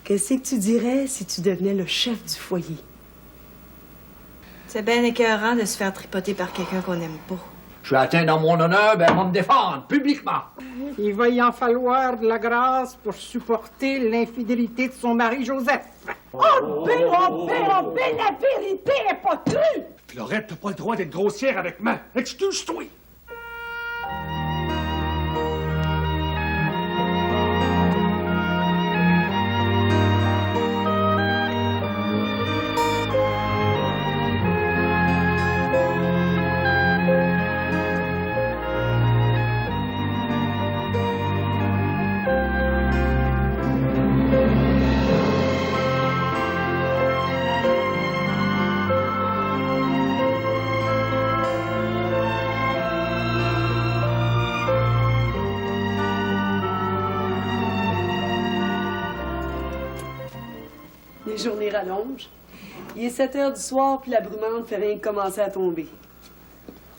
Qu'est-ce que tu dirais si tu devenais le chef du foyer? C'est bien écœurant de se faire tripoter par quelqu'un qu'on n'aime pas. Je suis atteint dans mon honneur, ben, on va me défendre, publiquement. Il va y en falloir de la grâce pour supporter l'infidélité de son mari Joseph. Oh, la vérité est pas crue! Florette, t'as pas le droit d'être grossière avec moi. Excuse-toi. Les journées rallongent. Il est 7 heures du soir, puis la brumante fait rien que commencer à tomber.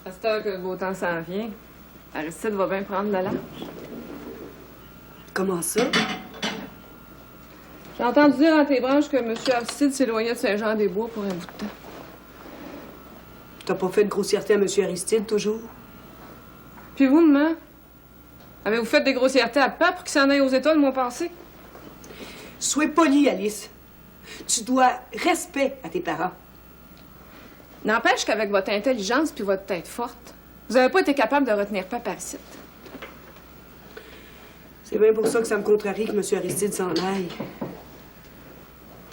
À cette heure que le beau temps s'en vient, Aristide va bien prendre la large. Comment ça? J'ai entendu dire dans tes branches que M. Aristide s'éloignait de Saint-Jean-des-Bois pour un bout de temps. T'as pas fait de grossièreté à M. Aristide, toujours? Puis vous, maman? Avez-vous fait des grossièretés à papa pour qu'il s'en aille aux États le mois passé? Sois polie, Alice. Tu dois respect à tes parents. N'empêche qu'avec votre intelligence puis votre tête forte, vous n'avez pas été capable de retenir papa Aristide. C'est bien pour ça que ça me contrarie que M. Aristide s'en aille.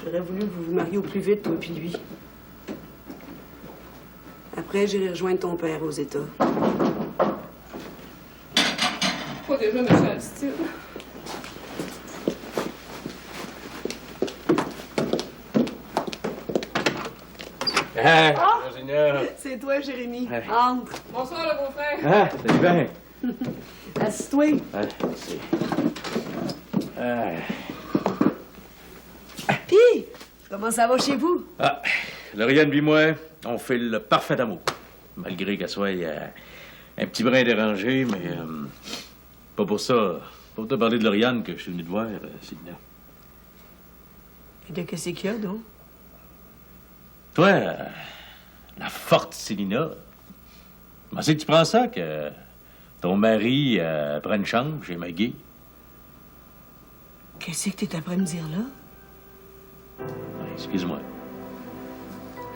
J'aurais voulu que vous vous mariez au plus vite, toi puis lui. Après, j'irai rejoindre ton père aux États. Pas déjà, M. Aristide. Hey, C'est toi, Jérémy. Hey. Entre. Bonsoir, le beau-frère. Ah, c'est bien. Assis-toi. Merci. Puis, comment ça va chez vous? Ah, Lauriane et moi, on fait le parfait amour. Malgré qu'elle soit un petit brin dérangé, mais pas pour ça. Pour te parler de Lauriane que je suis venu te voir, Célina. Et de qu'est-ce qu'il y a, donc? Toi, la forte Célina, comment c'est que tu prends ça, que ton mari prenne chambre chez Maggie? Qu'est-ce que t'es après me dire là? Excuse-moi.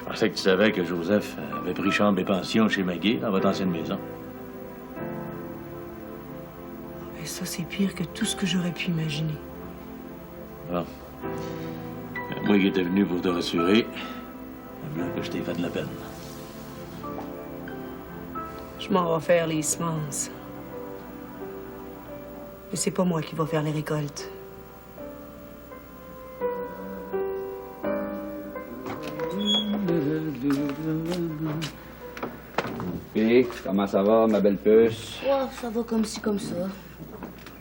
Je pensais que tu savais que Joseph avait pris chambre et pension chez Maggie, dans votre ancienne maison. Mais ça, c'est pire que tout ce que j'aurais pu imaginer. Bon. Moi qui étais venu pour te rassurer, voilà que je t'ai fait de la peine. Je m'en vais faire les semences. Mais c'est pas moi qui va faire les récoltes. Et comment ça va, ma belle puce? Oh, ça va comme ci, comme ça.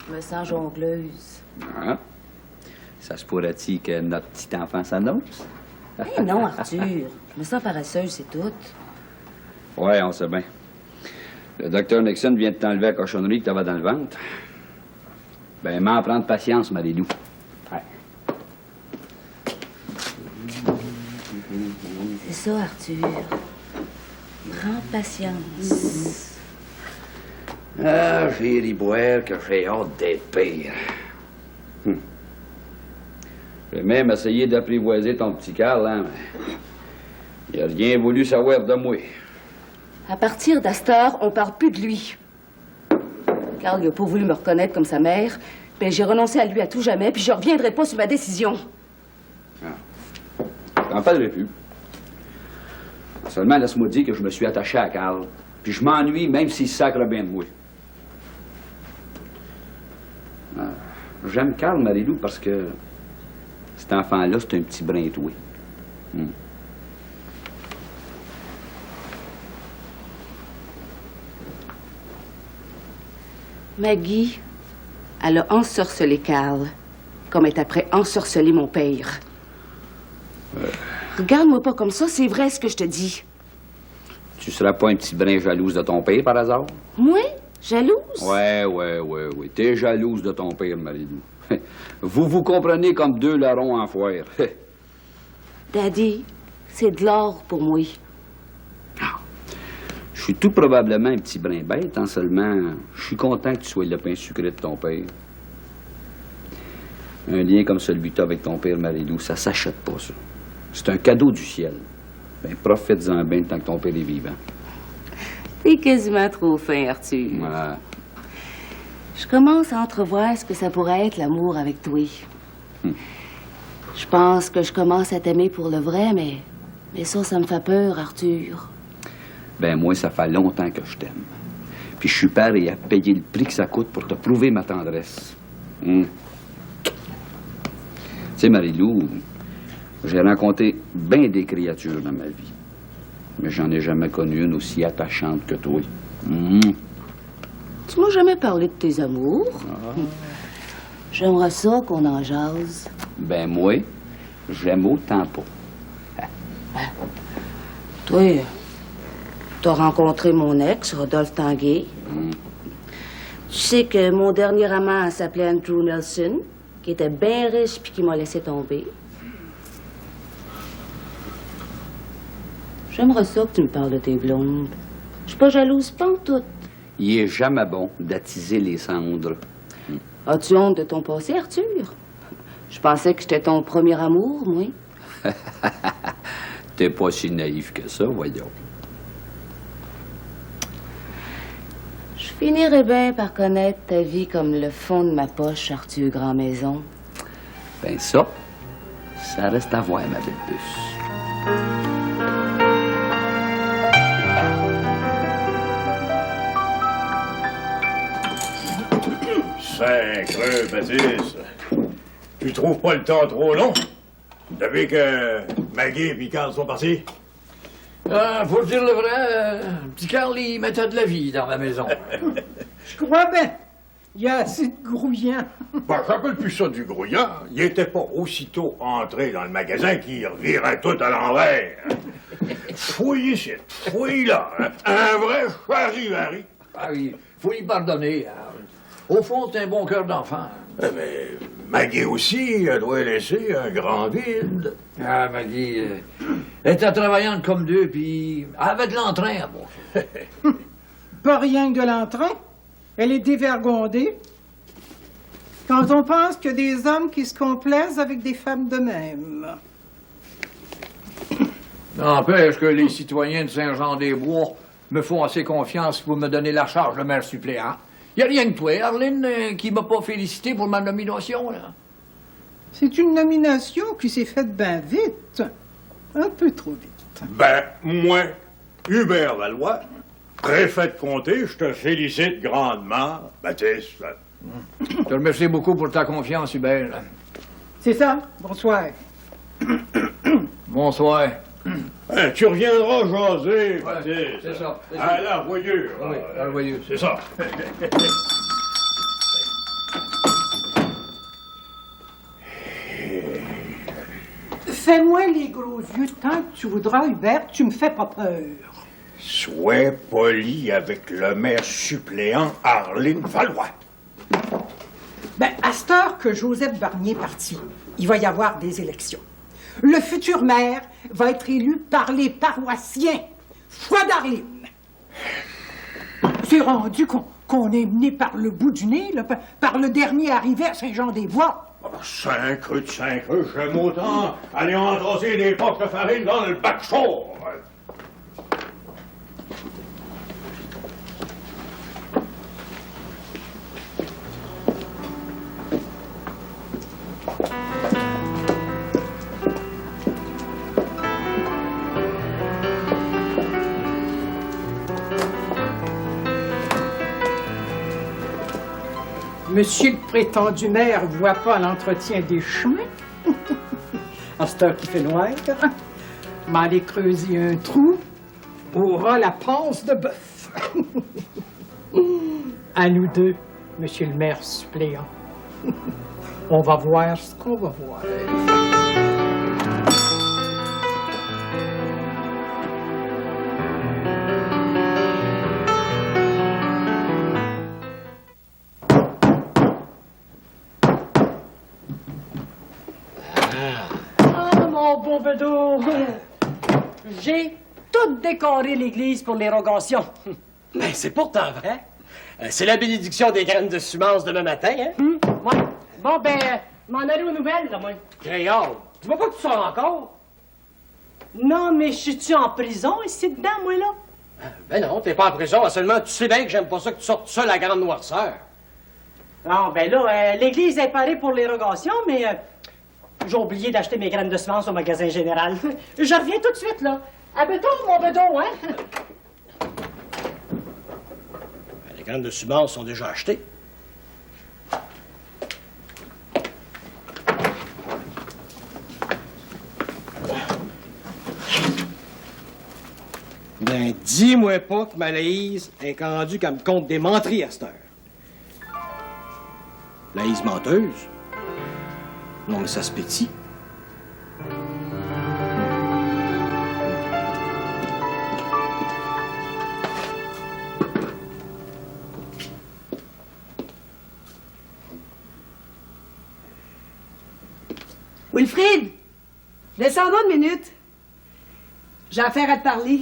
Je me sens jongleuse. Hein? Ça se pourrait-il que notre petit enfant s'annonce? Eh non, Arthur. Je me sens paresseuse, c'est tout. Ouais, on sait bien. Le docteur Nixon vient de t'enlever la cochonnerie que t'avais dans le ventre. Ben, m'en prendre patience, Marie-Lou. Ouais. C'est ça, Arthur. Prends patience. Ah, j'ai ri boire que j'ai hâte d'être pire. J'ai même essayé d'apprivoiser ton petit Carl, hein, mais il a rien voulu savoir de moi. À partir d'Astor, on parle plus de lui. Carl, il a pas voulu me reconnaître comme sa mère. Ben, j'ai renoncé à lui à tout jamais, puis je reviendrai pas sur ma décision. Je t'en parlerai plus. Seulement, laisse-moi dire que je me suis attaché à Carl. Puis je m'ennuie, même s'il sacre bien de moi. J'aime Carl, Marie-Lou, parce que cet enfant-là, c'est un petit brin doué. Maggie, elle a ensorcelé Carl, comme elle est après ensorcelé mon père. Regarde-moi pas comme ça, c'est vrai ce que je te dis. Tu seras pas un petit brin jalouse de ton père, par hasard? Moi? Jalouse? Ouais. T'es jalouse de ton père, Marie-Lou. Vous vous comprenez comme deux larrons en foire. Daddy, c'est de l'or pour moi. Je suis tout probablement un petit brin bête, hein, seulement je suis content que tu sois le pain sucré de ton père. Un lien comme celui que tu as avec ton père, Marie-Lou, ça s'achète pas, ça. C'est un cadeau du ciel. Ben, profite-en bien tant que ton père est vivant. T'es quasiment trop fin, Arthur. Ouais. Je commence à entrevoir ce que ça pourrait être l'amour avec toi. Je pense que je commence à t'aimer pour le vrai, mais ça me fait peur, Arthur. Ben moi, ça fait longtemps que je t'aime. Puis je suis prêt à payer le prix que ça coûte pour te prouver ma tendresse. Tu sais, Marie-Lou, j'ai rencontré bien des créatures dans ma vie. Mais j'en ai jamais connu une aussi attachante que toi. Tu m'as jamais parlé de tes amours. J'aimerais ça qu'on en jase. Ben moi, j'aime autant pas. Toi, t'as rencontré mon ex, Rodolphe Tanguay. Tu sais que mon dernier amant s'appelait Andrew Nelson, qui était bien riche puis qui m'a laissé tomber. J'aimerais ça que tu me parles de tes blondes. Je suis pas jalouse, pas en tout. Il est jamais bon d'attiser les cendres. As-tu honte de ton passé, Arthur? Je pensais que j'étais ton premier amour, moi. T'es pas si naïf que ça, voyons. Je finirais bien par connaître ta vie comme le fond de ma poche, Arthur Grand-Maison. Ben ça reste à voir, ma belle puce. Sacreux, Baptiste. Tu trouves pas le temps trop long? Depuis que Maggie et Carl sont partis? Pour dire le vrai, petit Carl, il mettait de la vie dans ma maison. Je crois bien. Il y a assez de grouillants. Ben, j'appelle plus ça du grouillant. Il était pas aussitôt entré dans le magasin qu'il revirait tout à l'envers. Fouille ici, fouille là. Hein? Un vrai charivari. Ah oui, faut y pardonner. Au fond, c'est un bon cœur d'enfant. Mais Maggie aussi, elle doit laisser un grand vide. Ah, Maggie, elle était travaillante comme deux, puis elle avait de l'entrain à bon. Pas rien que de l'entrain. Elle est dévergondée. Quand on pense qu'il y a des hommes qui se complaisent avec des femmes de même. N'empêche que les citoyens de Saint-Jean-des-Bois me font assez confiance pour me donner la charge de maire suppléant. Il n'y a rien que toi, Arline, qui m'a pas félicité pour ma nomination, là. C'est une nomination qui s'est faite bien vite. Un peu trop vite. Ben, moi, Hubert Valois, préfet de comté, je te félicite grandement, Baptiste. Je te remercie beaucoup pour ta confiance, Hubert. C'est ça? Bonsoir. Bonsoir. Hein, tu reviendras jaser, Baptiste. C'est ça. À la voyure. Oui, à la voyure. C'est ça. Fais-moi les gros yeux tant que tu voudras, Hubert. Tu me fais pas peur. Sois poli avec le maire suppléant Arline Valois. Ben, à cette heure que Joseph Barnier est parti, il va y avoir des élections. Le futur maire va être élu par les paroissiens. Foi d'Arline. C'est rendu qu'on est mené par le bout du nez, là, par le dernier arrivé à Saint-Jean-des-Bois. Cinq rues, j'aime autant aller entasser des poches de farine dans le bac chaud. Monsieur le prétendu maire voit pas l'entretien des chemins. À cette heure qu'il fait noir, m'aller creuser un trou aura la panse de bœuf. À nous deux, monsieur le maire suppléant. On va voir ce qu'on va voir. Ah, mon beau bedeau! J'ai tout décoré l'église pour l'érogation. Mais c'est pourtant vrai. C'est la bénédiction des graines de semence demain matin, hein? Ouais. Bon, ben, m'en aller aux nouvelles, là, moi. Créole, tu vois pas que tu sors encore? Non, mais je suis-tu en prison ici dedans, moi, là? Ben non, t'es pas en prison, seulement tu sais bien que j'aime pas ça que tu sortes seul à grande noirceur. Non, ben là, l'église est parée pour l'érogation, mais j'ai oublié d'acheter mes graines de semences au magasin général. Je reviens tout de suite, là. À bientôt, mon bedon, hein? Les graines de semence sont déjà achetées. Ben, dis-moi pas que ma Laïse est rendue qu'elle me compte des menteries à cette heure. Laïse menteuse? Non, mais ça se pétit. Wilfrid! Descends-moi une minute. J'ai affaire à te parler.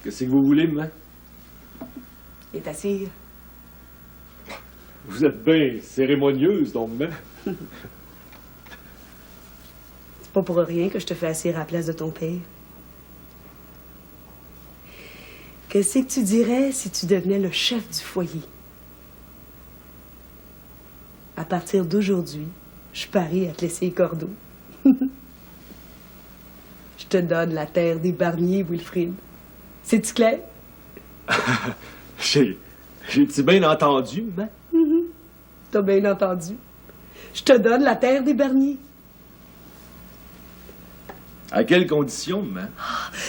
Qu'est-ce que vous voulez, maman? Il est assis. Vous êtes bien cérémonieuse, donc, maman. C'est pas pour rien que je te fais asseoir à la place de ton père. Qu'est-ce que tu dirais si tu devenais le chef du foyer? À partir d'aujourd'hui, je parie à te laisser les cordeaux. Je te donne la terre des Barnier, Wilfrid. C'est-tu clair? J'ai-tu bien entendu, maman? T'as bien entendu. Je te donne la terre des Barnier. À quelles conditions, maman?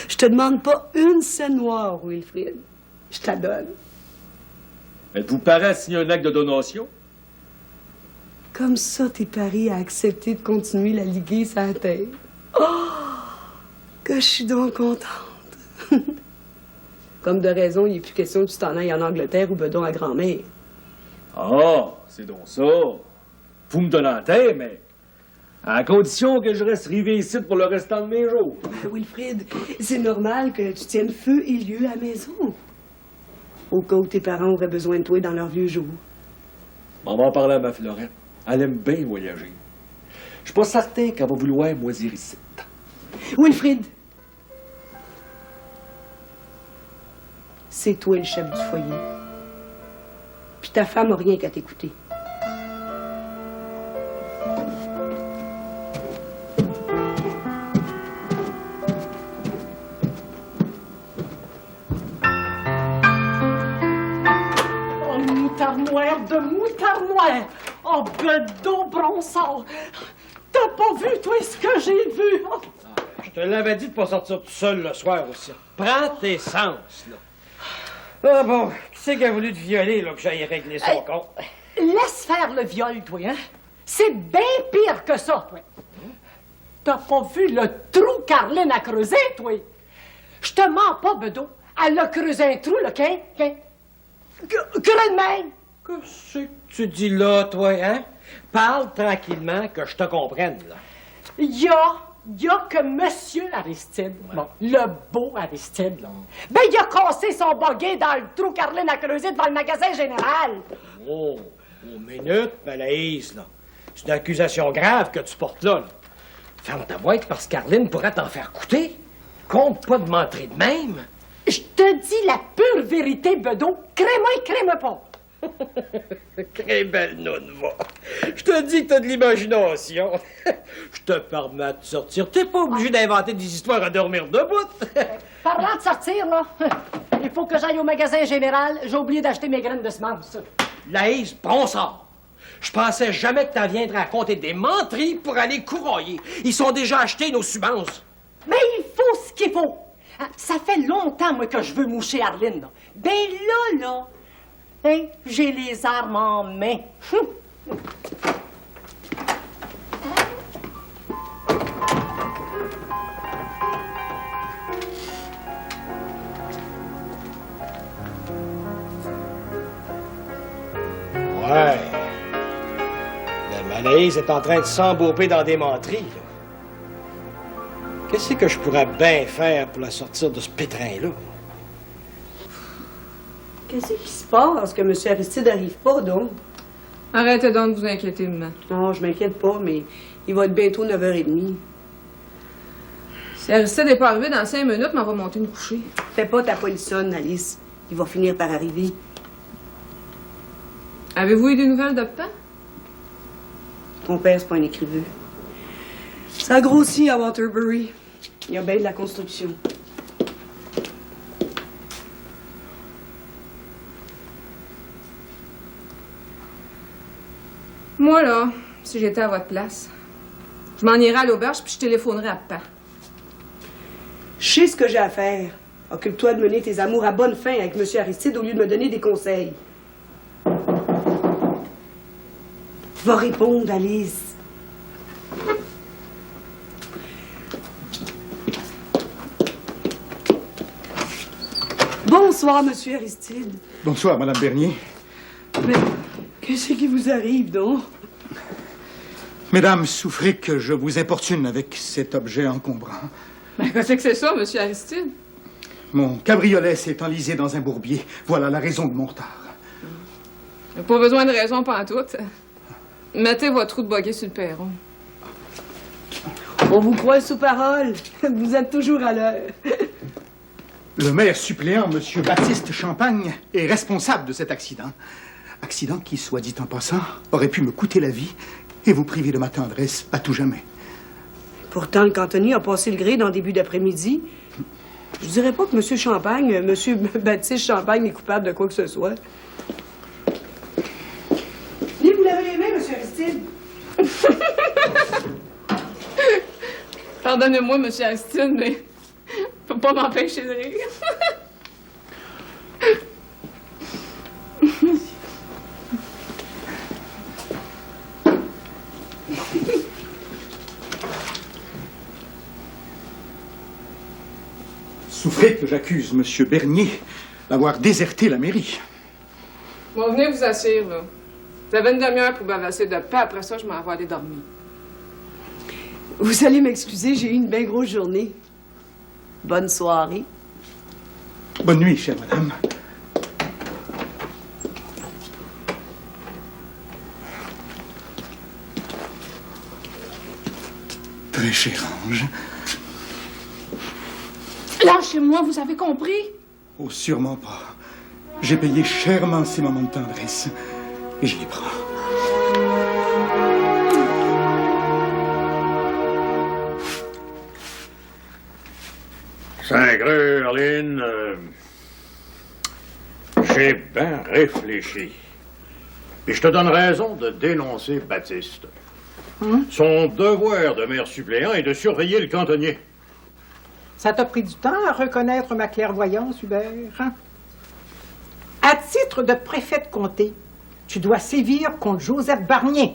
Je te demande pas une scène noire, Wilfrid. Je te la donne. Êtes-vous prêt à signer un acte de donation? Comme ça, t'es pari à accepter de continuer la liguer sur la terre. Oh! Que je suis donc contente. Comme de raison, il n'est plus question que tu t'en ailles en Angleterre ou bedon à grand-mère. Ah, c'est donc ça. Vous me donnez en terre, mais à condition que je reste rivé ici pour le restant de mes jours. Wilfrid, c'est normal que tu tiennes feu et lieu à la maison. Au cas où tes parents auraient besoin de toi dans leurs vieux jours. On va en parler à ma Florette. Elle aime bien voyager. Je suis pas certain qu'elle va vouloir moisir ici. Wilfrid, c'est toi le chef du foyer. Puis ta femme n'a rien qu'à t'écouter. Oh, moutarde noire de moutarde noire! Oh, bedeau bronçard! T'as pas vu, toi, ce que j'ai vu? Oh. Je te l'avais dit de pas sortir tout seul le soir aussi. Prends tes sens, là. Ah bon, qui c'est qui a voulu te violer, là, que j'aille régler son compte? Laisse faire le viol, toi, hein? C'est bien pire que ça, toi. T'as pas vu le trou qu'Arlene a creusé, toi? Je te mens pas, bedeau. Elle a creusé un trou, là, creux de même. Qu'est-ce que tu dis là, toi, hein? Parle tranquillement, que je te comprenne, là. Il y a que Monsieur Aristide, bon, le beau Aristide, là. Ben, il a cassé son boguet dans le trou qu'Arlene a creusé devant le magasin général. Oh, une minute, Malaïse, là. C'est une accusation grave que tu portes là, là. Ferme ta boîte parce qu'Arlene pourrait t'en faire coûter. Compte pas de mentir de même. Je te dis la pure vérité, bedeau. Crée-moi pas. Très belle noune, va. Je te dis que t'as de l'imagination. Je te permets de sortir. T'es pas obligé d'inventer des histoires à dormir debout. Parlant de sortir, là, il faut que j'aille au magasin général. J'ai oublié d'acheter mes graines de semences. Laïs, bon sort. Je pensais jamais que t'en viendrais à compter des menteries pour aller couroyer. Ils sont déjà achetés, nos semences. Mais il faut ce qu'il faut. Ça fait longtemps, moi, que je veux moucher Arline, là. Ben là, hein, j'ai les armes en main. Anaïs est en train de s'embauper dans des menteries, là. Qu'est-ce que je pourrais bien faire pour la sortir de ce pétrin-là? Qu'est-ce qui se passe que M. Aristide n'arrive pas, donc? Arrêtez donc de vous inquiéter, maman. Non, je m'inquiète pas, mais il va être bientôt 9h30. Si Aristide n'est pas arrivé dans 5 minutes, on va monter nous coucher. Fais pas ta polissonne, Alice. Il va finir par arriver. Avez-vous eu des nouvelles de papa? Ton père, c'est pas un écrivain. Ça grossit à Waterbury. Il y a bien de la construction. Moi, là, si j'étais à votre place, je m'en irais à l'auberge puis je téléphonerais à papa. Je sais ce que j'ai à faire. Occupe-toi de mener tes amours à bonne fin avec M. Aristide au lieu de me donner des conseils. Va répondre, Alice. Bonsoir, M. Aristide. Bonsoir, Madame Bernier. Mais qu'est-ce qui vous arrive, donc? Mesdames, souffrez que je vous importune avec cet objet encombrant. Mais qu'est-ce que c'est ça, M. Aristide? Mon cabriolet s'est enlisé dans un bourbier. Voilà la raison de mon retard. Pas besoin de raison pantoute. Mettez votre trou de boguet sur le perron. On vous croit sous parole. Vous êtes toujours à l'heure. Le maire suppléant, M. Baptiste Champagne, est responsable de cet accident. Accident qui, soit dit en passant, aurait pu me coûter la vie et vous priver de ma tendresse à tout jamais. Pourtant, le cantonnier a passé le gré dans le début d'après-midi. Je dirais pas que M. Champagne, M. Baptiste Champagne est coupable de quoi que ce soit. Venez vous laver les mains, M. Aristide. Pardonnez-moi, M. Aristide, mais je peux pas m'empêcher de rire. Souffrez que j'accuse M. Bernier d'avoir déserté la mairie. Bon, venez vous asseoir, là. Vous avez une demi-heure pour bavasser de paix. Après ça, je m'en vais aller dormir. Vous allez m'excuser, j'ai eu une bien grosse journée. Bonne soirée. Bonne nuit, chère madame. Très cher ange. Lâchez-moi, vous avez compris? Oh, sûrement pas. J'ai payé chèrement ces moments de tendresse. Et je les prends. Saint-Creux, Arline, j'ai bien réfléchi. Et je te donne raison de dénoncer Baptiste. Son devoir de maire suppléant est de surveiller le cantonnier. Ça t'a pris du temps à reconnaître ma clairvoyance, Hubert? Hein? À titre de préfet de comté, tu dois sévir contre Joseph Barnier.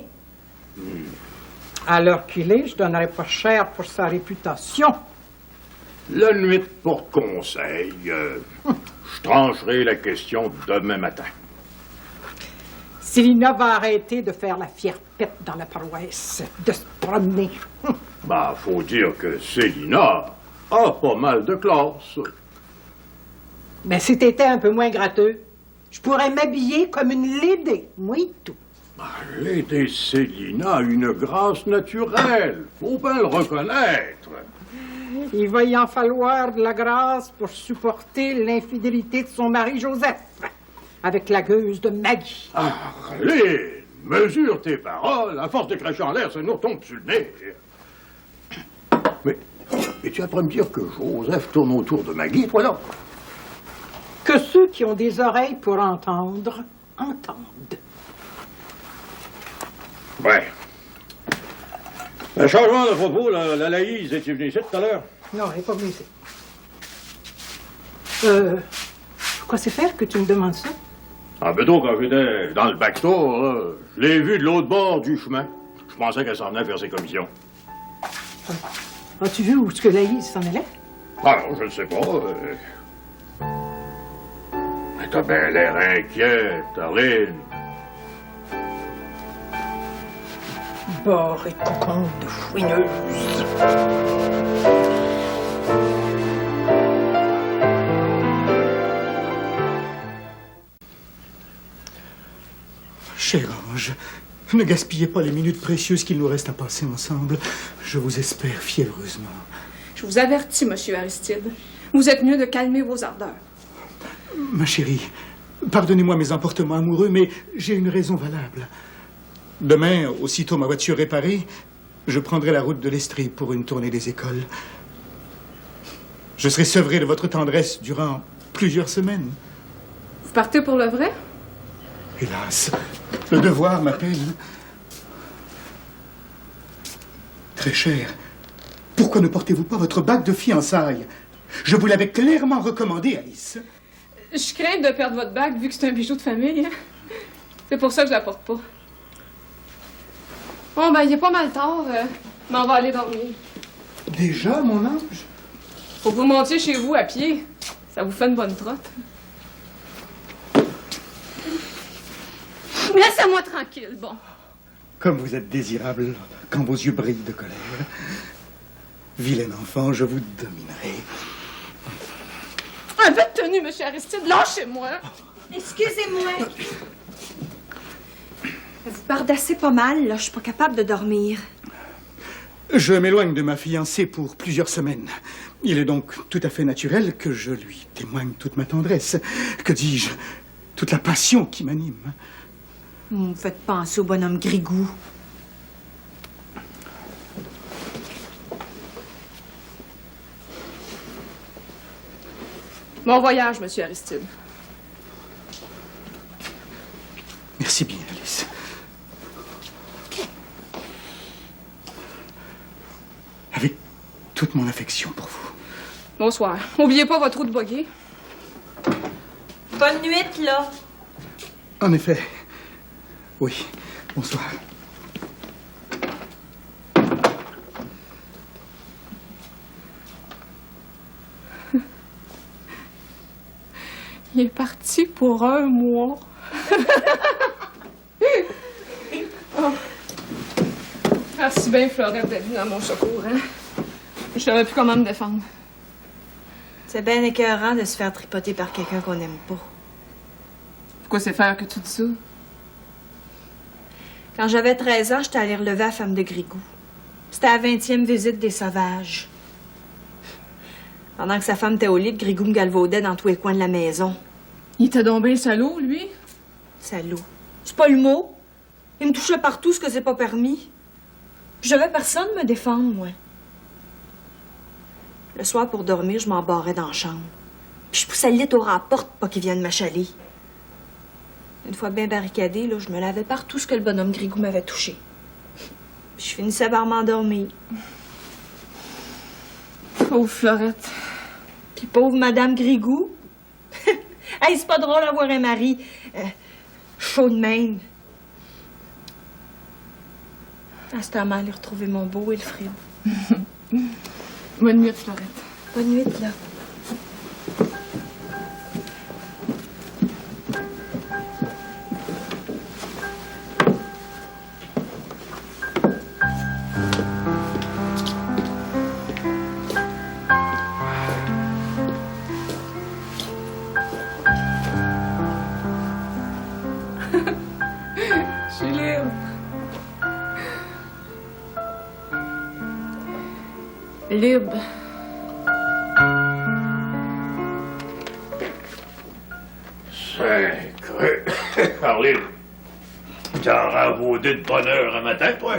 À l'heure qu'il est, je donnerais pas cher pour sa réputation. La nuit pour conseil, je trancherai la question demain matin. Célina va arrêter de faire la fière pète dans la paroisse, de se promener. Bah, faut dire que Célina a pas mal de classe. Mais si t'étais un peu moins gratteux, je pourrais m'habiller comme une lady, moi et tout. Lady Célina a une grâce naturelle, faut bien le reconnaître. Il va y en falloir de la grâce pour supporter l'infidélité de son mari Joseph, avec la gueuse de Maggie. Allez, mesure tes paroles, à force de cracher en l'air, ça nous tombe sur le nez. Mais tu apprends à me dire que Joseph tourne autour de Maggie, toi là? Que ceux qui ont des oreilles pour entendre, entendent. Ouais. Un changement de propos, la Laïse, es-tu venue ici tout à l'heure? Non, elle n'est pas venue ici. Quoi c'est faire que tu me demandes ça? Ah, ben donc, quand j'étais dans le backstore, là, je l'ai vue de l'autre bord du chemin. Je pensais qu'elle s'en venait faire ses commissions. As-tu vu où est-ce que Laïse s'en allait? Ah non, je ne sais pas. Mais t'as bien l'air inquiète, Arline. porc et cocon de fouineuse. Cher ange, ne gaspillez pas les minutes précieuses qu'il nous reste à passer ensemble. Je vous espère fiévreusement. Je vous avertis, monsieur Aristide. Vous êtes mieux de calmer vos ardeurs. Ma chérie, pardonnez-moi mes emportements amoureux, mais j'ai une raison valable. Demain, aussitôt ma voiture réparée, je prendrai la route de l'Estrie pour une tournée des écoles. Je serai sevré de votre tendresse durant plusieurs semaines. Vous partez pour le vrai? Hélas, le devoir m'appelle. Très cher, pourquoi ne portez-vous pas votre bague de fiançailles? Je vous l'avais clairement recommandé, Alice. Je crains de perdre votre bague vu que c'est un bijou de famille. C'est pour ça que je la porte pas. Bon, ben, il est pas mal tard. Mais on va aller dormir. Déjà, mon ange? Faut que vous montiez chez vous à pied. Ça vous fait une bonne trotte. Laissez-moi tranquille, bon. Comme vous êtes désirable quand vos yeux brillent de colère. Vilain enfant, je vous dominerai. Un peu de tenue, monsieur Aristide. Lâchez-moi. Excusez-moi. Vous bardassez pas mal, là. Je suis pas capable de dormir. Je m'éloigne de ma fiancée pour plusieurs semaines. Il est donc tout à fait naturel que je lui témoigne toute ma tendresse. Que dis-je? Toute la passion qui m'anime. Vous me faites penser au bonhomme Grigou. Bon voyage, monsieur Aristide. Merci bien, Alice. Avec toute mon affection pour vous. Bonsoir. N'oubliez pas votre roue de boguet. Bonne nuit, là. En effet. Oui. Bonsoir. Il est parti pour 1 mois. Oh. Merci bien, Florette, d'être venue à mon secours, hein? Je savais plus comment me défendre. C'est bien écœurant de se faire tripoter par quelqu'un qu'on n'aime pas. Pourquoi c'est faire que tu dis ça? Quand j'avais 13 ans, j'étais allée relever la femme de Grigou. C'était la 20e visite des sauvages. Pendant que sa femme était au lit, Grigou me galvaudait dans tous les coins de la maison. Il était donc bien salaud, lui? Salaud. C'est pas le mot. Il me touchait partout, ce que c'est pas permis. J'avais personne me défendre, moi. Le soir, pour dormir, je m'en barrais dans la chambre. Puis je poussais le lit au ras à la porte, pas qu'il vienne m'achaler. Une fois bien barricadée, là, je me lavais partout ce que le bonhomme Grigou m'avait touché. Puis je finissais par m'endormir. Pauvre Florette. Puis pauvre Madame Grigou. Hey, c'est pas drôle d'avoir un mari chaud de même. À ce temps-là, aller retrouver mon beau Wilfrid. Bonne nuit, Florette. Bonne nuit, là. Je suis libre. Libre. Sacré. Arline, t'as ravaudé de bonheur un matin, toi?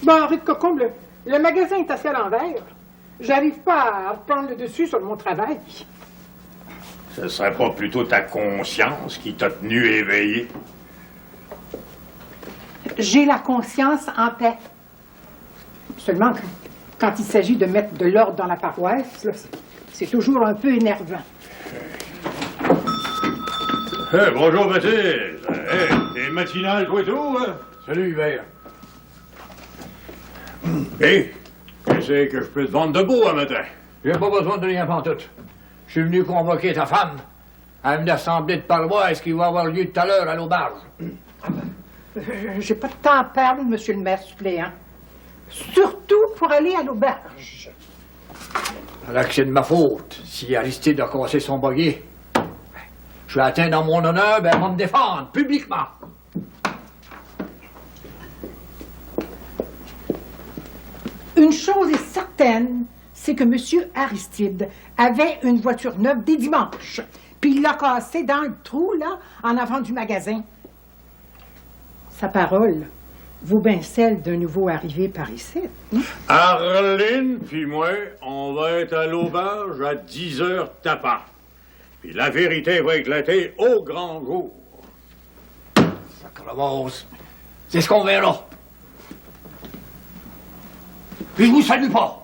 Bon, Henri de Cocombe, le magasin est assis à l'envers. J'arrive pas à reprendre le dessus sur mon travail. Ce serait pas plutôt ta conscience qui t'a tenu éveillé? J'ai la conscience en paix. Seulement, quand il s'agit de mettre de l'ordre dans la paroisse, là, c'est toujours un peu énervant. Bonjour, Baptiste. T'es matinal, toi et tout, hein? Salut, Hubert. Qu'est-ce que je peux te vendre de beau un matin? J'ai pas besoin de rien pantoute. Je suis venu convoquer ta femme à une assemblée de paroisse qui va avoir lieu tout à l'heure à l'auberge. J'ai pas de temps à perdre, monsieur le maire suppléant. Surtout pour aller à l'auberge. Alors que c'est de ma faute si Aristide a cassé son buggy. Je suis atteint dans mon honneur, ben, elle va me défendre, publiquement. Une chose est certaine, c'est que monsieur Aristide avait une voiture neuve des dimanches. Puis il l'a cassée dans le trou, là, en avant du magasin. Sa parole vaut bien celle d'un nouveau arrivé par ici. Arline, puis moi, on va être à l'auberge à 10h tapant. Puis la vérité va éclater au grand jour. Sacremose. C'est ce qu'on verra. Puis je vous salue pas.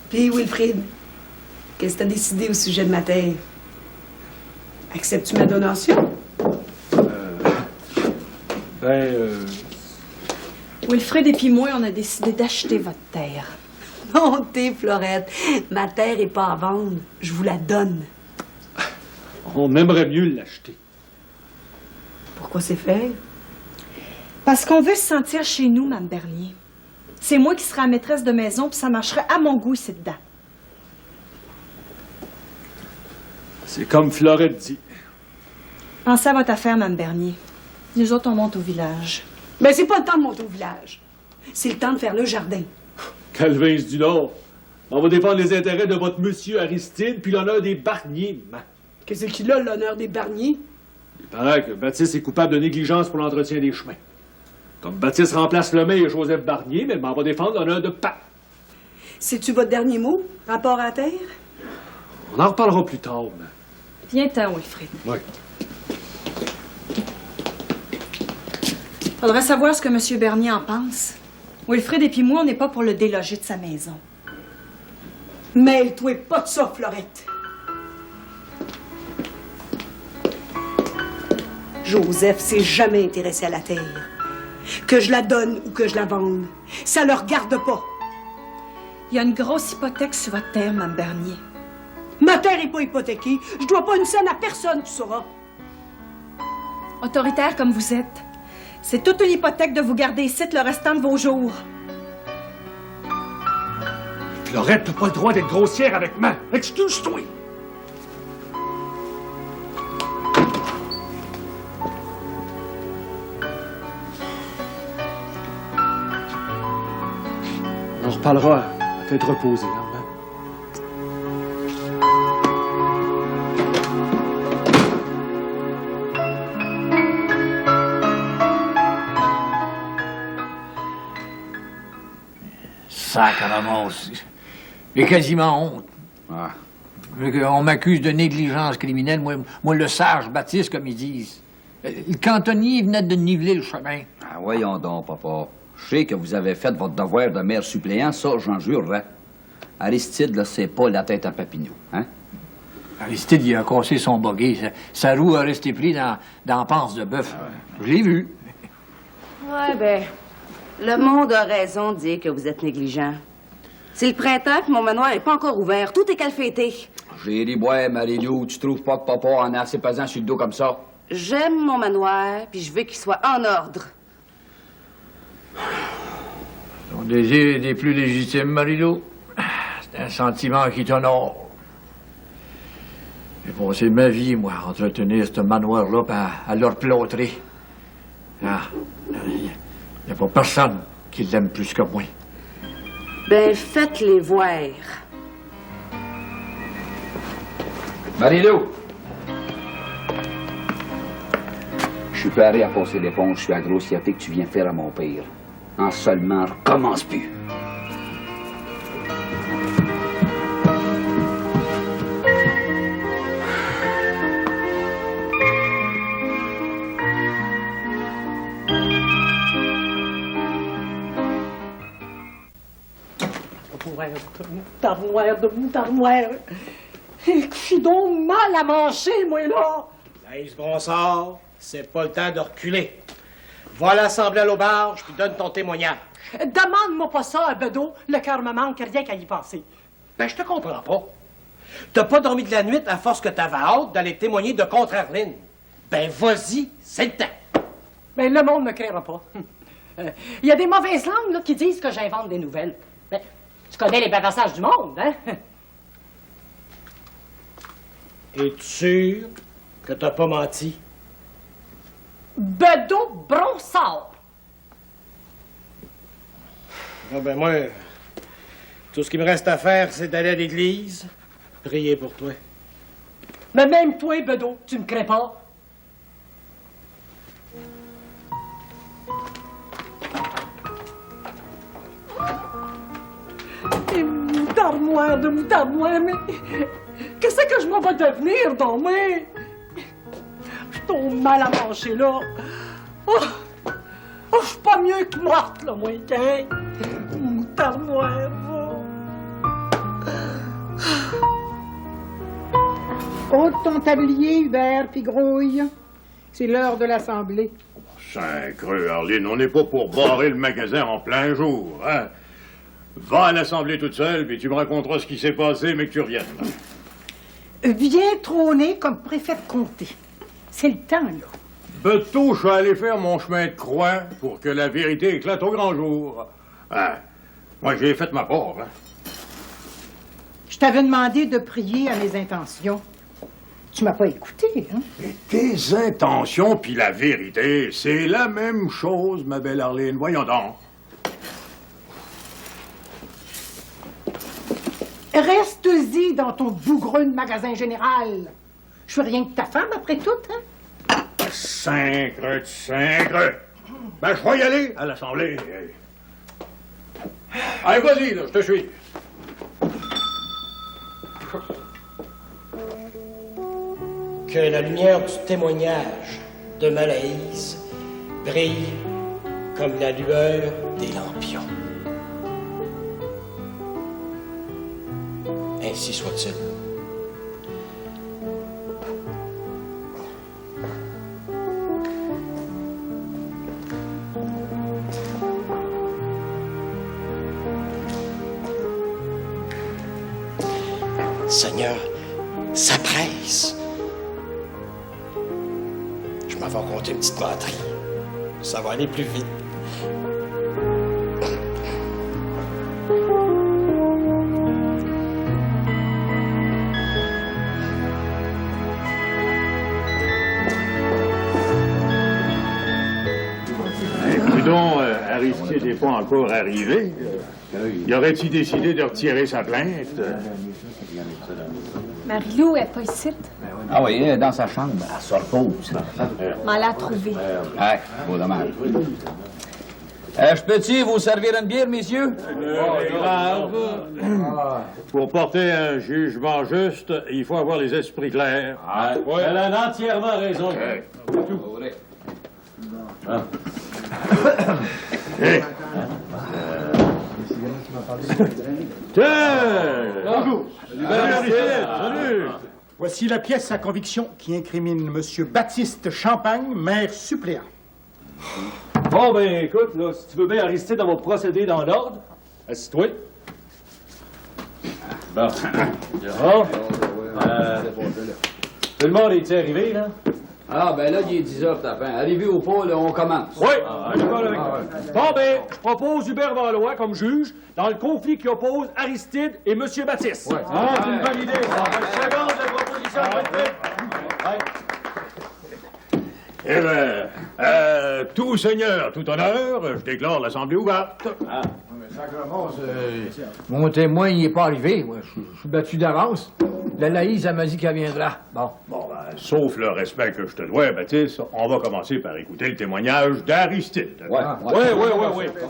Puis, Wilfrid, qu'est-ce que t'as décidé au sujet de ma terre? Acceptes-tu ma donation? Wilfrid et puis moi, on a décidé d'acheter votre terre. Non, t'es, Florette. Ma terre est pas à vendre. Je vous la donne. On aimerait mieux l'acheter. Pourquoi c'est fait? Parce qu'on veut se sentir chez nous, Mme Bernier. C'est moi qui serai la maîtresse de maison, puis ça marcherait à mon goût ici dedans. C'est comme Florette dit. Pensez à votre affaire, Mme Bernier. Nous autres, on monte au village. Mais c'est pas le temps de monter au village. C'est le temps de faire le jardin. Calvins du Nord. On va défendre les intérêts de votre monsieur Aristide puis l'honneur des Barnier, man. Qu'est-ce qu'il a, l'honneur des Barniers? Il paraît que Baptiste est coupable de négligence pour l'entretien des chemins. Comme Baptiste remplace Lemay et Joseph Barnier, mais on va défendre l'honneur de Pat. C'est-tu votre dernier mot, rapport à la terre? On en reparlera plus tard, man. Viens-t'en, Wilfrid. Oui. Faudrait savoir ce que M. Bernier en pense. Wilfrid et puis moi, on n'est pas pour le déloger de sa maison. Mêle-toi pas de ça, Florette. Joseph s'est jamais intéressé à la terre. Que je la donne ou que je la vende, ça le regarde pas. Il y a une grosse hypothèque sur votre terre, Mme Bernier. Ma terre est pas hypothéquée. Je dois pas une scène à personne, tu sauras. Autoritaire comme vous êtes, c'est toute une hypothèque de vous garder ici le restant de vos jours. Florette, t'as pas le droit d'être grossière avec moi. Excuse-toi. On reparlera à tête reposée, hein? Sacrement. J'ai quasiment honte. Ah. On m'accuse de négligence criminelle. Moi, le sage Baptiste, comme ils disent. Le cantonnier venait de niveler le chemin. Ah, voyons donc, papa. Je sais que vous avez fait votre devoir de maire suppléant, ça, j'en jurerais. Aristide, là, c'est pas la tête à Papineau, hein? Aristide, il a cassé son buggy. Sa roue a resté pris dans la panse de bœuf. Ah ouais. Je l'ai vu. Ouais, ben, le monde a raison de dire que vous êtes négligent. C'est le printemps, puis mon manoir n'est pas encore ouvert. Tout est calfêté. J'ai dit, ouais, Marie-Lou, tu trouves pas que papa en a assez pesant sur le dos comme ça? J'aime mon manoir, puis je veux qu'il soit en ordre. Ton désir est des plus légitimes, Marie-Lou. C'est un sentiment qui t'honore. J'ai passé ma vie, moi, à entretenir ce manoir-là, à le replâtrer. Ah, il n'y a pas personne qui l'aime plus que moi. Ben, faites-les voir. Marie-Lou! Je suis prêt à passer l'éponge sur la grossièreté que tu viens faire à mon père. En seulement, recommence plus. Moutardoire. Je suis donc mal à manger, moi, là. Laïs Bronsard, c'est pas le temps de reculer. Va à l'Assemblée à l'auberge, puis donne ton témoignage. Demande-moi pas ça à Bedeau, le cœur me manque rien qu'à y penser. Ben, je te comprends pas. T'as pas dormi de la nuit à force que t'avais hâte d'aller témoigner de contre Arline. Ben, vas-y, c'est le temps. Ben, le monde ne créera pas. Il y a des mauvaises langues là, qui disent que j'invente des nouvelles. Ben, tu connais les passages du monde, hein? Es-tu sûr que t'as pas menti? Bedeau Bronsard! Ah ben moi, tout ce qui me reste à faire, c'est d'aller à l'église, prier pour toi. Mais même toi, Bedeau, tu me crées pas? Moutarde-moi, mais qu'est-ce que je m'en vais devenir, donc, moi? Je tombe mal à manger, là. Oh, je suis pas mieux que morte, là, moi, qu'un. Moutarde-moi, Ôte ton tablier, Hubert, puis grouille. C'est l'heure de l'Assemblée. Saint-Creux, Arline, on n'est pas pour barrer le magasin en plein jour, hein? Va à l'Assemblée toute seule, puis tu me raconteras ce qui s'est passé, mais que tu reviennes. Viens trôner comme préfet de comté. C'est le temps, là. Beto, je suis allé faire mon chemin de croix pour que la vérité éclate au grand jour. Ah, moi, j'ai fait ma part, hein. Je t'avais demandé de prier à mes intentions. Tu m'as pas écouté, hein? Et tes intentions puis la vérité, c'est la même chose, ma belle Arline. Voyons donc. Reste-y dans ton bougreux de magasin général. Je suis rien que ta femme, après tout, hein? Saint-Creux. Ben, je vais y aller à l'Assemblée. Allez, vas-y, là, je te suis. Que la lumière du témoignage de Malaïs brille comme la lueur des lampions. Ainsi soit-il. Seigneur, ça presse. Je m'en vais raconter une petite menterie. Ça va aller plus vite. Dis donc, Aristide n'est pas encore arrivé. Y aurait-il décidé de retirer sa plainte? Marie-Lou est pas ici. Ah oui, elle est dans sa chambre. Elle se repose. M'en l'a trouvé. Ouais, beau dommage. Je peux-tu vous servir une bière, messieurs? Grave. Pour porter un jugement juste, il faut avoir les esprits clairs. Ouais. Elle a entièrement raison. Hey. Tiens! Bonjour. Salut! Voici la pièce à conviction qui incrimine M. Baptiste Champagne, maire suppléant. Bon, ben, écoute, là, si tu veux bien Aristide, on va procéder dans l'ordre. Assis-toi. Bon. Tout le monde est arrivé, là? Ah, ben là, il est 10 heures, tapin. Arrivé au pas, là, on commence. Oui, d'accord avec toi. Bon, ben, je propose Hubert Valois comme juge dans le conflit qui oppose Aristide et M. Baptiste. Ouais. Ah, c'est une bonne idée. Ça. Seconde la proposition. Eh bien, tout seigneur, tout honneur, je déclare l'Assemblée ouverte. Ah. Mais sacrément, mon témoin n'y est pas arrivé. Moi, je suis battu d'avance. La Laïs, elle m'a dit qu'elle viendra. Bon. Bon, ben, sauf le respect que je te dois, Baptiste, on va commencer par écouter le témoignage d'Aristide. Oui.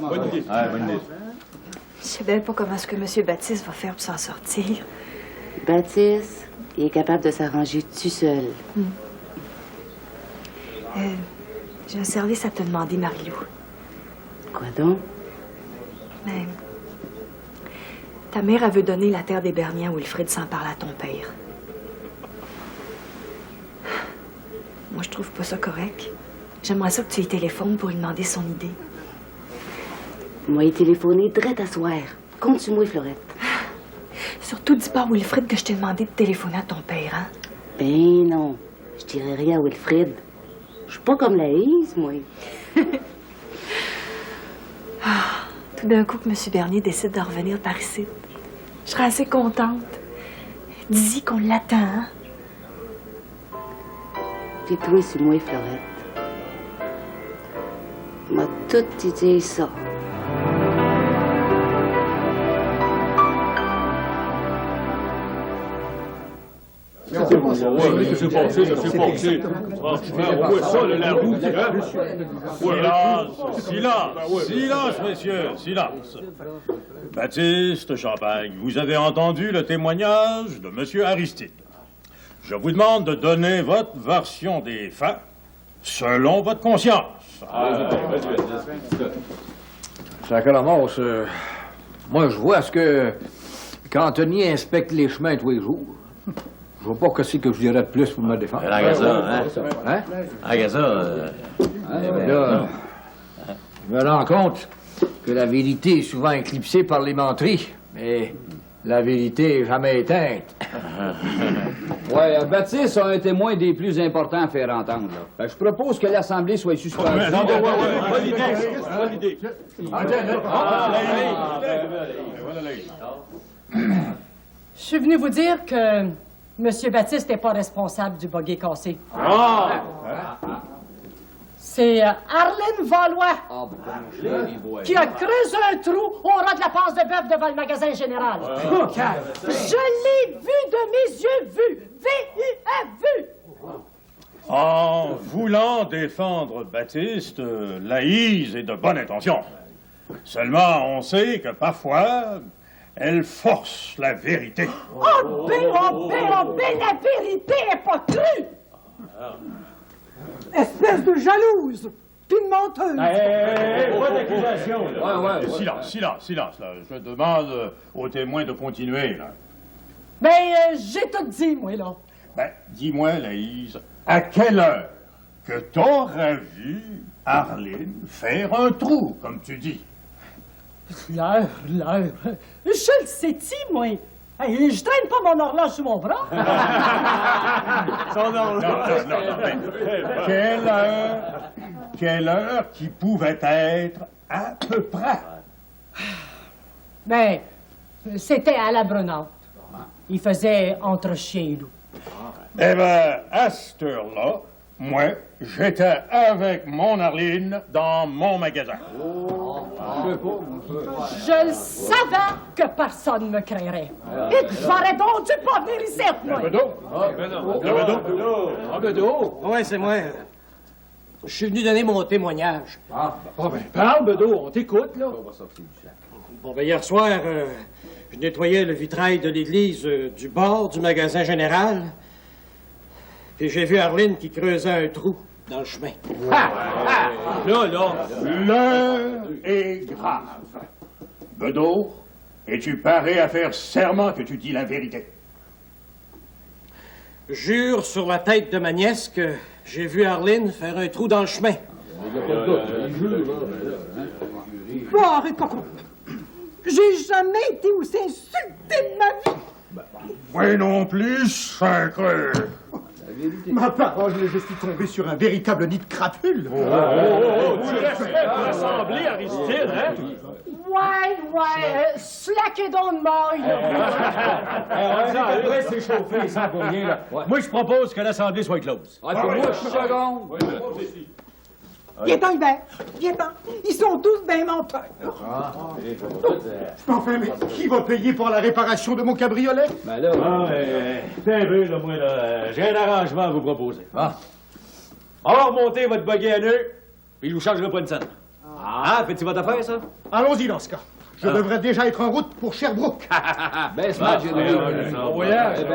Bonne idée. Je sais bien pas comment est-ce que M. Baptiste va faire pour s'en sortir. Baptiste, il est capable de s'arranger tout seul. J'ai un service à te demander, Marie-Lou. Quoi donc? Ben, ta mère, elle veut donner la terre des Berniens à Wilfrid sans parler à ton père. Moi, je trouve pas ça correct. J'aimerais ça que tu y téléphones pour lui demander son idée. Moi, téléphoné direct à soir. Compte-moi, Florette. Surtout, dis pas à Wilfrid que je t'ai demandé de téléphoner à ton père, hein? Ben non, je dirais rien à Wilfrid. Je suis pas comme la Lise, moi. Tout d'un coup que M. Bernier décide de revenir par ici, je serais assez contente. Dis-y qu'on l'attend, hein? T'es toi sur moi, Florette. M'a tout dit ça. C'est passé, ça s'est passé. On voit ça, la route, Silence, messieurs, silence. Baptiste Champagne, vous avez entendu le témoignage de M. Aristide. Je vous demande de donner votre version des faits selon votre conscience. Sacrement, moi, je vois ce que qu'Anthony inspecte les chemins tous les jours. Je vois pas que c'est que je dirais de plus pour me défendre. Agaza, hein? Agaza, là, je me rends compte que la vérité est souvent éclipsée par les menteries, mais la vérité est jamais éteinte. Ouais, Baptiste a un témoin des plus importants à faire entendre, là. Fait que je propose que l'Assemblée soit suspendue. Bonne idée. Je suis venu vous dire que M. Baptiste n'est pas responsable du buggy cassé. C'est Arlene Valois qui a creusé un trou au ras de la passe de bœuf devant le magasin général. Je l'ai vu de mes yeux, vu. V-U-E, vu. en voulant défendre Baptiste, Laïse est de bonne intention. Seulement, on sait que parfois, elle force la vérité. Oh, la vérité est pas crue! Espèce de jalouse, puis de menteuse. Pas d'accusation, là. Silence, là. Je demande aux témoins de continuer, là. J'ai tout dit, moi, là. Dis-moi, Laïse, à quelle heure que t'aurais vu Arlene faire un trou, comme tu dis? L'heure. Je le sais-tu, moi. Hey, je traîne pas mon horloge sur mon bras. Son horloge. Non. Quelle heure qui pouvait être à peu près? C'était à la Brunante. Il faisait entre chien et loup. Eh bien, à cette heure-là, moi, j'étais avec mon Arlene dans mon magasin. Je le savais que personne ne me créerait. Et j'aurais donc dû pas venir ici, moi. Bedeau? Oui, c'est moi. Je suis venu donner mon témoignage. Parle, Bedeau, on t'écoute, là. Hier soir, je nettoyais le vitrail de l'église du bord du magasin général. Puis j'ai vu Arlene qui creusait un trou dans le chemin. L'heure est grave. Bedeau, es-tu paré à faire serment que tu dis la vérité? Jure sur la tête de ma nièce que j'ai vu Arlene faire un trou dans le chemin. Arrête, coco. J'ai jamais été aussi insulté de ma vie. Moi non plus, sacré. Ma parole, je suis tombé sur un véritable nid de crapules. Du respect pour l'Assemblée, Aristide, hein? Ouais, slackez donc de maille, On devrait s'échauffer sans pour rien, là. Moi, je propose que l'Assemblée soit close. Viens-t'en, Hubert. Viens-t'en. Ils sont tous bien menteurs. Enfin, mais qui va payer pour la réparation de mon cabriolet? T'es un peu, là, moi, là. J'ai un arrangement à vous proposer. Alors, montez votre buggy à nœud, puis je vous changerai pas une scène. Faites-tu votre affaire, ça? Allons-y dans ce cas. Je devrais déjà être en route pour Sherbrooke. Bon voyage.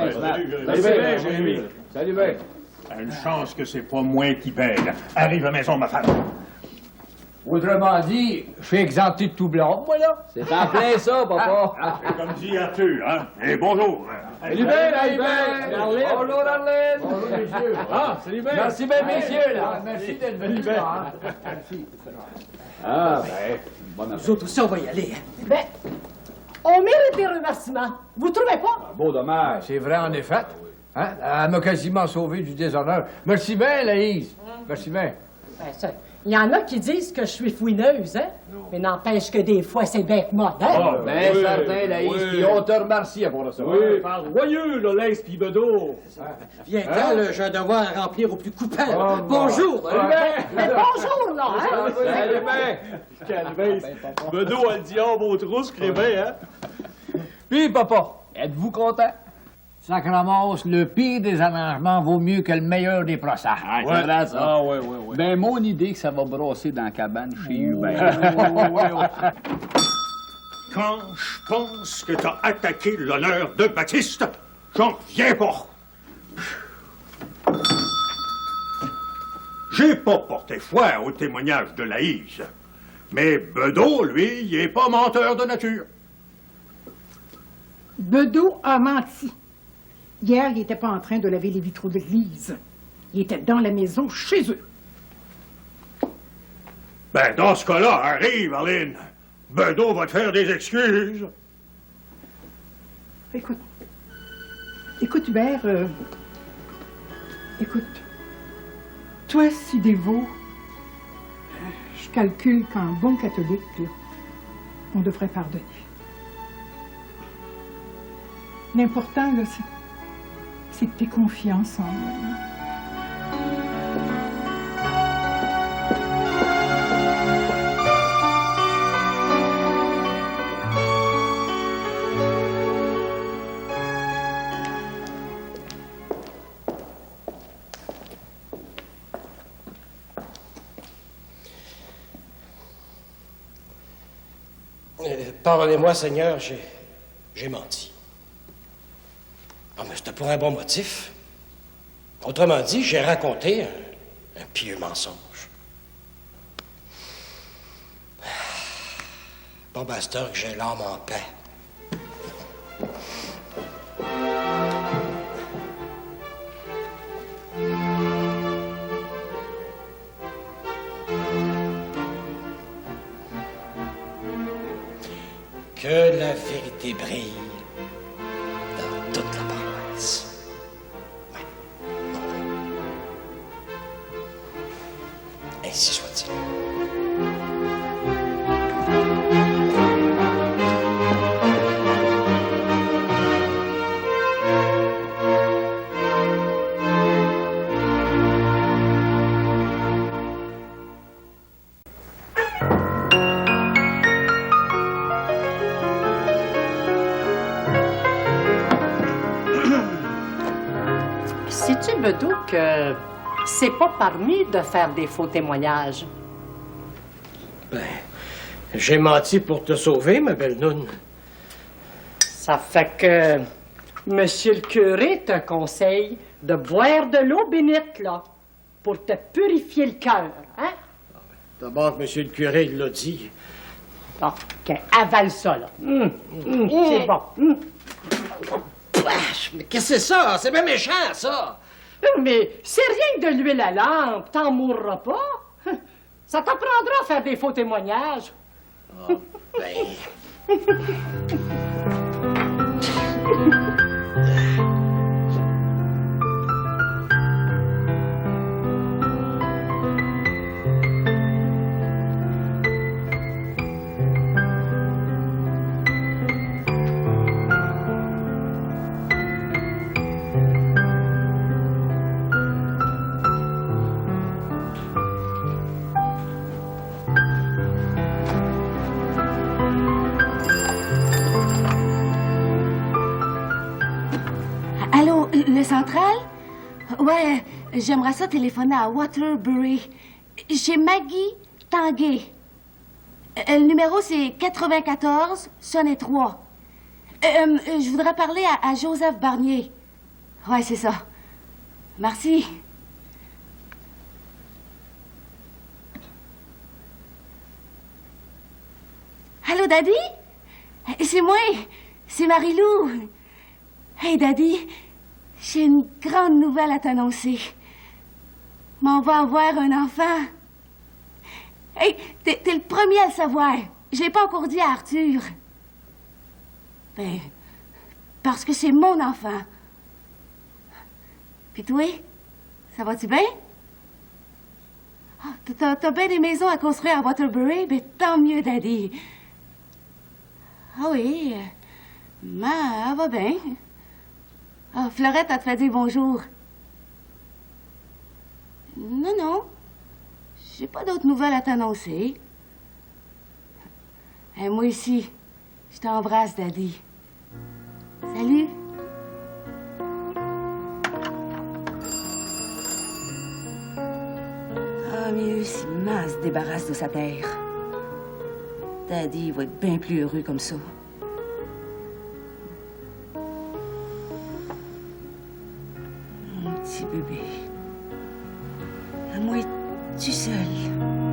Jérémy. Salut, Ben. Une chance que c'est pas moi qui paye. Arrive à la maison, ma femme. Autrement dit, je suis exempté de tout blanc, moi, là. C'est en plein ça, papa. C'est comme dit Arthur, hein? Et bonjour. Salut bien, Arlene. Bonjour, Arlene. Bonjour, messieurs. Ah, salut bien. Merci bien, messieurs, là. Merci d'être venus, là. Ah, ben, Nous autres aussi, on va y aller. Ben, on mérite des remerciements. Vous trouvez pas? beau dommage. C'est vrai, en effet. Hein? Elle m'a quasiment sauvé du déshonneur. Merci bien, Laïs. Merci bien. Ben, ça, il y en a qui disent que je suis fouineuse, hein? Mais n'empêche que des fois, c'est bête moderne. Ben, certain, Laïs, puis on te remercie à cause de ça. Oui, parle royeux, là, Laïs pis Bedeau. Viens-t'en, là, j'ai un devoir à remplir au plus coupable. Bonjour! Mais bonjour, là, hein? Salut bien. Calvaise. Bedeau a le diable aux trousses, bien, hein? Puis, papa, êtes-vous content? Sacrament, le pire des arrangements vaut mieux que le meilleur des procès. Ah, c'est vrai, ça. Ah, ouais. Ben, mon idée que ça va brasser dans la cabane chez Hubert. Quand je pense que t'as attaqué l'honneur de Baptiste, j'en reviens pas. J'ai pas porté foi au témoignage de Laïs. Mais Bedeau, lui, il est pas menteur de nature. Bedeau a menti. Hier, il n'était pas en train de laver les vitraux de l'église. Il était dans la maison, chez eux. Ben, dans ce cas-là, arrive, Arline. Bedeau va te faire des excuses. Écoute, Hubert, écoute, toi, si dévot, je calcule qu'en bon catholique, là, on devrait pardonner. L'important, là, c'est que tu aies confiance en moi. Pardonnez-moi, Seigneur, j'ai menti. Ah, mais c'était pour un bon motif. Autrement dit, j'ai raconté un pieux mensonge. Bon, ben, c'est heure que j'ai l'âme en paix. Que la vérité brille dans toute la paroisse. Ouais. Ainsi soit-il. Sais-tu, Bedeau, que c'est pas parmi de faire des faux témoignages? Ben, j'ai menti pour te sauver, ma belle noune. Ça fait que Monsieur le curé te conseille de boire de l'eau bénite, là, pour te purifier le cœur, hein? D'abord, monsieur le curé l'a dit. Bon, OK, avale ça, là. C'est bon. Mais qu'est-ce que c'est ça? C'est bien méchant, ça! Mais c'est rien que de l'huile à lampe, t'en mourras pas. Ça t'apprendra à faire des faux témoignages. Ah, ben... Allô, le central? Ouais, j'aimerais ça téléphoner à Waterbury. J'ai Maggie Tanguay. Le numéro, c'est 94 sonnet 3. Je voudrais parler à Joseph Barnier. Ouais, c'est ça. Merci. Daddy? C'est moi. C'est Marie-Lou. Hey, Daddy, j'ai une grande nouvelle à t'annoncer. On va avoir un enfant. Hey, t'es le premier à le savoir. Je l'ai pas encore dit à Arthur. Ben, parce que c'est mon enfant. Puis toi, ça va-tu bien? Ah, t'as bien des maisons à construire à Waterbury? Ben, tant mieux, Daddy. Ah oui, elle va bien. Ah, Fleurette, elle te fait dire bonjour. Non. J'ai pas d'autres nouvelles à t'annoncer. Et moi aussi, je t'embrasse, Daddy. Salut. Ah, mieux si maman se débarrasse de sa terre. Daddy va être bien plus heureux comme ça. Mon petit bébé. À moi, tu seul.